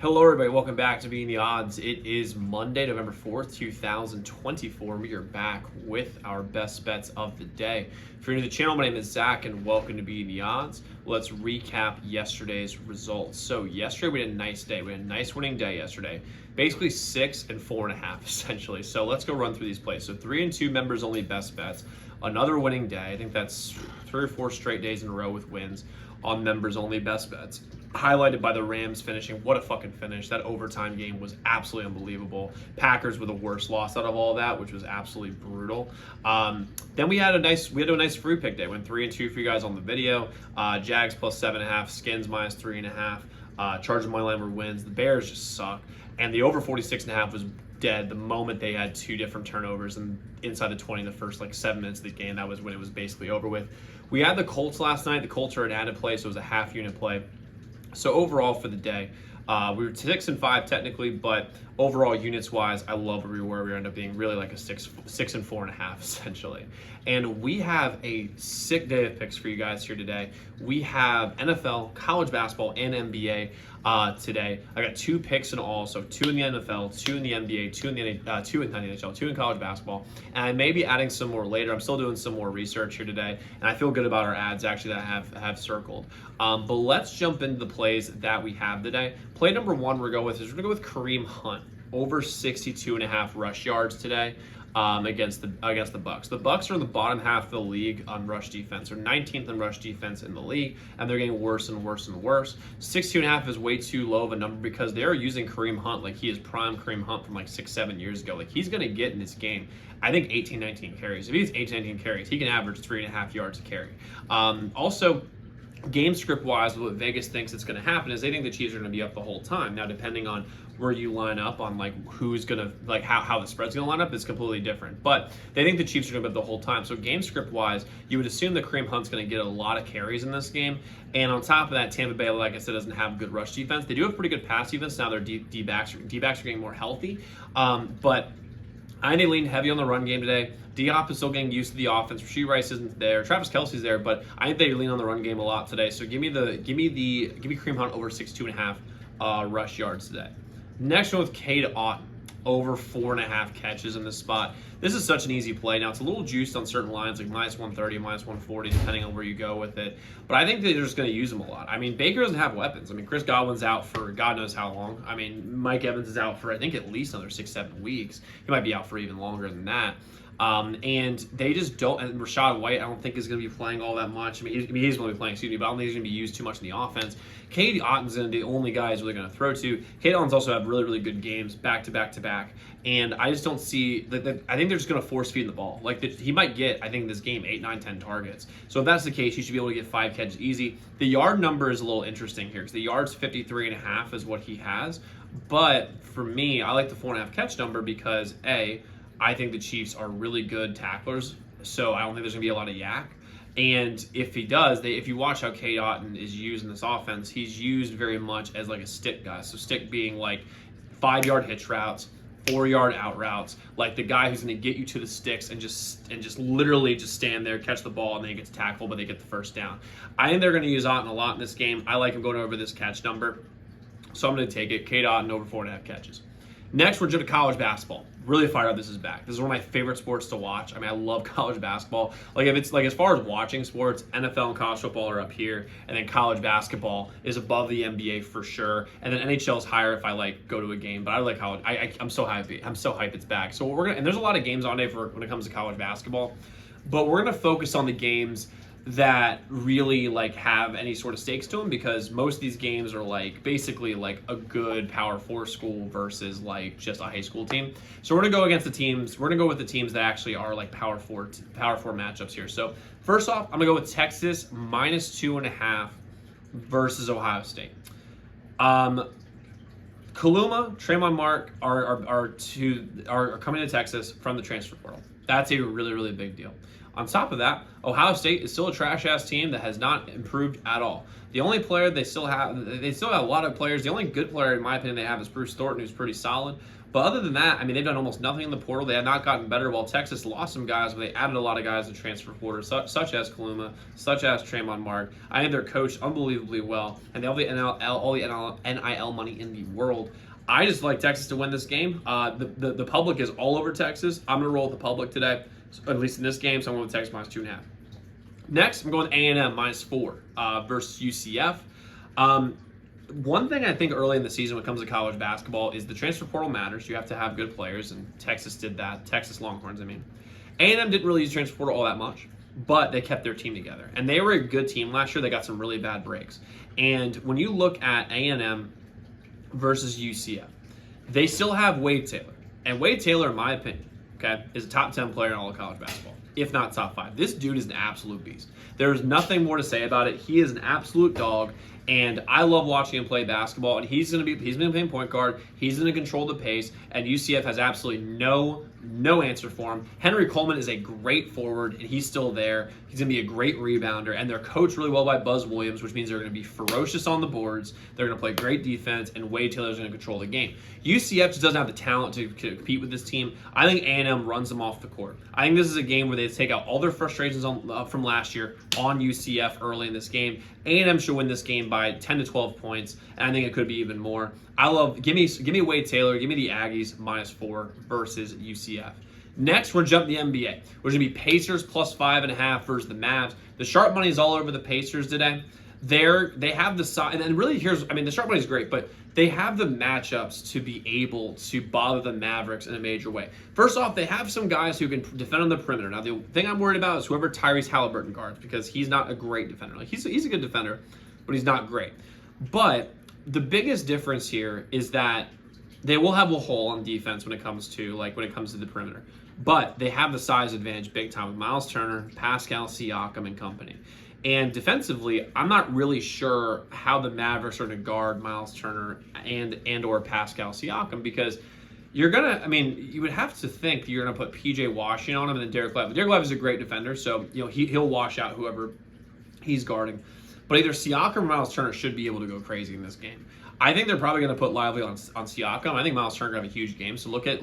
Hello, everybody. Welcome back to Being the Odds. It is Monday, November 4th, 2024. We are back with our best bets of the day. If you're new to the channel, my name is Zach, and welcome to Being the Odds. Let's recap yesterday's results. So yesterday we had a nice day. We had a nice winning day yesterday. Basically 6 and 4.5 essentially. So let's go run through these plays. So 3 and 2 members only best bets. Another winning day. I think that's 3 or 4 straight days in a row with wins on members only best bets. Highlighted by the Rams finishing. What a fucking finish. That overtime game was absolutely unbelievable. Packers were the worst loss out of all that, which was absolutely brutal. Then we had a nice free pick day. Went 3 and 2 for you guys on the video. Jags plus 7.5, Skins minus 3.5. Chargers money line were wins. The Bears just suck. And the over 46.5 was dead the moment they had 2 different turnovers and inside the 20 in the first 7 minutes of the game. That was when it was basically over with. We had the Colts last night. The Colts are an added play, so it was a half unit play. So overall for the day, we were 6 and 5 technically, but overall units wise, I love where we were. We ended up being really like a 6 and 4.5 essentially. And we have a sick day of picks for you guys here today. We have NFL, college basketball, and NBA today. I got 2 picks in all, so 2 in the NFL, 2 in the NBA, 2 in the two in the NHL, 2 in college basketball, and I may be adding some more later. I'm still doing some more research here today, and I feel good about our ads actually that I have circled. But let's jump into the plays that we have today. Play number 1 we're going to go with Kareem Hunt over 62.5 rush yards today. Against the Bucks. The Bucks are in the bottom half of the league on rush defense. They're 19th in rush defense in the league, and they're getting worse and worse and worse. 62.5 is way too low of a number because they're using Kareem Hunt like he is prime Kareem Hunt from 6-7 years ago. He's going to get in this game, I think 18-19 carries. If he gets 18-19 carries, he can average 3.5 yards a carry. Also, game script wise, what Vegas thinks it's going to happen is they think the Chiefs are going to be up the whole time. Now, depending on where you line up on who's going to how the spread's going to line up is completely different. But they think the Chiefs are going to be up the whole time. So game script wise, you would assume that Kareem Hunt's going to get a lot of carries in this game. And on top of that, Tampa Bay, like I said, doesn't have good rush defense. They do have pretty good pass defense. Now their D-backs are getting more healthy. But I think they lean heavy on the run game today. Diop is still getting used to the offense. Rasheed Rice isn't there. Travis Kelce's there, but I think they lean on the run game a lot today. So give me Kareem Hunt over 62.5 rush yards today. Next one with Cade Otton over 4.5 catches in this spot. This is such an easy play. Now it's a little juiced on certain lines like minus 130, minus 140, depending on where you go with it. But I think they're just going to use him a lot. I mean, Baker doesn't have weapons. I mean, Chris Godwin's out for God knows how long. I mean, Mike Evans is out for I think at least another 6-7 weeks. He might be out for even longer than that. And they just don't. And Rachaad White, I don't think is going to be playing all that much. I mean, he's going to be playing, but I don't think he's going to be used too much in the offense. Cade Otton's going to be the only guy he's really going to throw to. Cade Otton's also have really, really good games back to back to back. And I just don't see I think they're just going to force feed the ball. He might get, I think, this game 8, 9, 10 targets. So if that's the case, he should be able to get 5 catches easy. The yard number is a little interesting here because the yards 53.5 is what he has. But for me, I like the 4.5 catch number because I think the Chiefs are really good tacklers, so I don't think there's going to be a lot of yak. And if he does, if you watch how Cade Otton is used in this offense, he's used very much as a stick guy. So stick being 5-yard hitch routes, 4-yard out routes, the guy who's going to get you to the sticks and just literally just stand there, catch the ball, and then he gets tackled, but they get the first down. I think they're going to use Otton a lot in this game. I like him going over this catch number, so I'm going to take it. Cade Otton over 4.5 catches. Next, we're jumping to college basketball. Really fired up this is back. This is one of my favorite sports to watch. I mean, I love college basketball. If it's as far as watching sports, NFL and college football are up here, and then college basketball is above the NBA for sure. And then NHL is higher if I go to a game. But I like college. I'm so happy. I'm so hyped it's back. So and there's a lot of games on today when it comes to college basketball, but we're gonna focus on the games that really have any sort of stakes to them because most of these games are basically a good Power 4 school versus just a high school team. So we're gonna go against the teams. We're gonna go with the teams that actually are Power 4 matchups here. So first off, I'm gonna go with Texas minus 2.5 versus Ohio State. Kaluma, Traymon Mark are coming to Texas from the transfer portal. That's a really, really big deal. On top of that, Ohio State is still a trash-ass team that has not improved at all. The only player they still have a lot of players. The only good player, in my opinion, they have is Bruce Thornton, who's pretty solid. But other than that, I mean, they've done almost nothing in the portal. They have not gotten better. While Texas lost some guys, but they added a lot of guys in transfer portal, such as Kaluma, such as Tremont Mark. I think they're coached unbelievably well, and they have all the NIL money in the world. I just like Texas to win this game. The public is all over Texas. I'm going to roll with the public today, at least in this game, so I'm going with Texas minus 2.5. Next, I'm going with A&M minus 4 versus UCF. One thing I think early in the season when it comes to college basketball is the transfer portal matters. You have to have good players, and Texas did that. Texas Longhorns, I mean. A&M didn't really use transfer portal all that much, but they kept their team together. And they were a good team last year. They got some really bad breaks. And when you look at A&M versus UCF, they still have Wade Taylor. And Wade Taylor, in my opinion, okay, is a top 10 player in all of college basketball, if not top 5. This dude is an absolute beast. There's nothing more to say about it. He is an absolute dog, and I love watching him play basketball. And he's been playing point guard. He's going to control the pace, and UCF has absolutely no answer for him. Henry Coleman is a great forward, and he's still there. He's going to be a great rebounder, and they're coached really well by Buzz Williams, which means they're going to be ferocious on the boards. They're going to play great defense, and Wade Taylor's going to control the game. UCF just doesn't have the talent to compete with this team. I think A&M runs them off the court. I think this is a game where they take out all their frustrations from last year on UCF early in this game. A&M should win this game by 10 to 12 points, and I think it could be even more. Give me Wade Taylor, give me the Aggies minus 4 versus UCF. Next, we're going to jump the NBA. We're going to be Pacers plus 5.5 versus the Mavs. The sharp money is all over the Pacers today. They have the side, and really the sharp money is great, but they have the matchups to be able to bother the Mavericks in a major way. First off, they have some guys who can defend on the perimeter. Now, the thing I'm worried about is whoever Tyrese Halliburton guards, because he's not a great defender. Like he's a good defender, but he's not great. But the biggest difference here is that they will have a hole on defense when it comes to the perimeter. But they have the size advantage big time with Miles Turner, Pascal Siakam, and company. And defensively, I'm not really sure how the Mavericks are going to guard Miles Turner and or Pascal Siakam, because you would have to think you're going to put PJ Washington on him and then Derek Lively. Derek Lively is a great defender, so he'll wash out whoever he's guarding. But either Siakam or Miles Turner should be able to go crazy in this game. I think they're probably going to put Lively on Siakam. I think Miles Turner going to have a huge game. So look at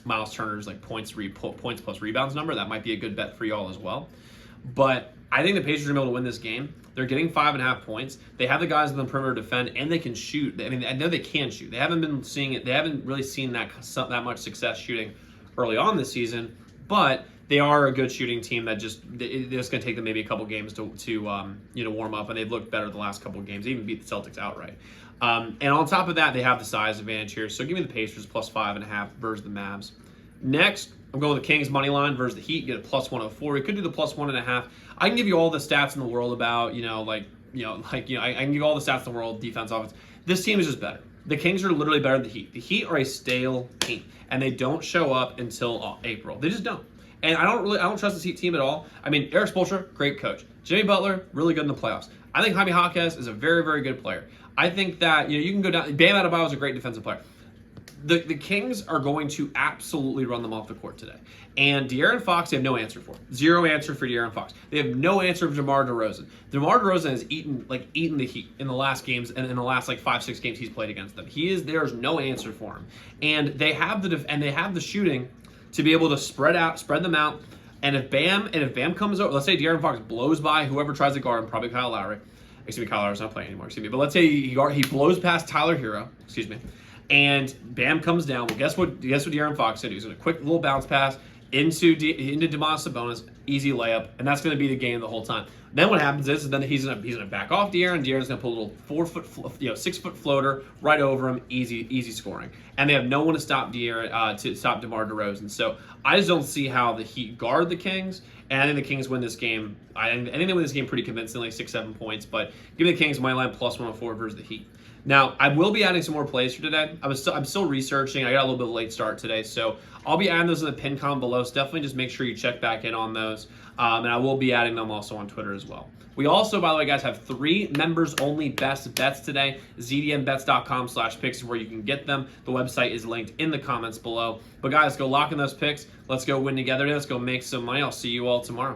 Miles Turner's points plus rebounds number. That might be a good bet for y'all as well. But I think the Pacers are going to be able to win this game. They're getting 5.5 points. They have the guys on the perimeter to defend, and they can shoot. I mean, I know they can shoot. They haven't been seeing it. They haven't really seen that much success shooting early on this season, but they are a good shooting team that it's going to take them maybe a couple games to warm up, and they've looked better the last couple of games. They even beat the Celtics outright. And on top of that, they have the size advantage here. So give me the Pacers plus 5.5 versus the Mavs. Next, I'm going with the Kings money line versus the Heat. Get a plus 104. We could do the plus 1.5. I can give you all the stats in the world about I can give you all the stats in the world, defense, offense. This team is just better. The Kings are literally better than the Heat. The Heat are a stale team, and they don't show up until April. They just don't. And I don't trust this Heat team at all. I mean, Eric Spoelstra, great coach. Jimmy Butler, really good in the playoffs. I think Jaime Jaquez is a very, very good player. I think that you can go down. Bam Adebayo is a great defensive player. The Kings are going to absolutely run them off the court today. And De'Aaron Fox, they have no answer for. Zero answer for De'Aaron Fox. They have no answer for DeMar DeRozan. DeMar DeRozan has eaten the Heat in the last games, and in the last 5-6 games he's played against them. There's no answer for him. And they have the shooting to be able to spread them out. And if Bam comes over, let's say De'Aaron Fox blows by whoever tries to guard him, probably Kyle Lowry. Excuse me, Kyle Lowry's not playing anymore. Excuse me. But let's say he blows past Tyler Hero. Excuse me. And Bam comes down. Well, guess what De'Aaron Fox said? He's going to quick little bounce pass into Domantas Sabonis, easy layup, and that's going to be the game the whole time. Then what happens is then he's going to back off De'Aaron. De'Aaron's going to put a little 6-foot floater right over him, easy scoring. And they have no one to stop DeMar DeRozan. So I just don't see how the Heat guard the Kings. And I think the Kings win this game. I think they win this game pretty convincingly, 6-7 points. But give me the Kings money line plus 104 versus the Heat. Now, I will be adding some more plays for today. I'm still researching. I got a little bit of a late start today, so I'll be adding those in the pin comment below. So definitely just make sure you check back in on those. And I will be adding them also on Twitter as well. We also, by the way, guys, have 3 members-only best bets today. ZDMBets.com/picks is where you can get them. The website is linked in the comments below. But guys, go lock in those picks. Let's go win together. Let's go make some money. I'll see you all tomorrow.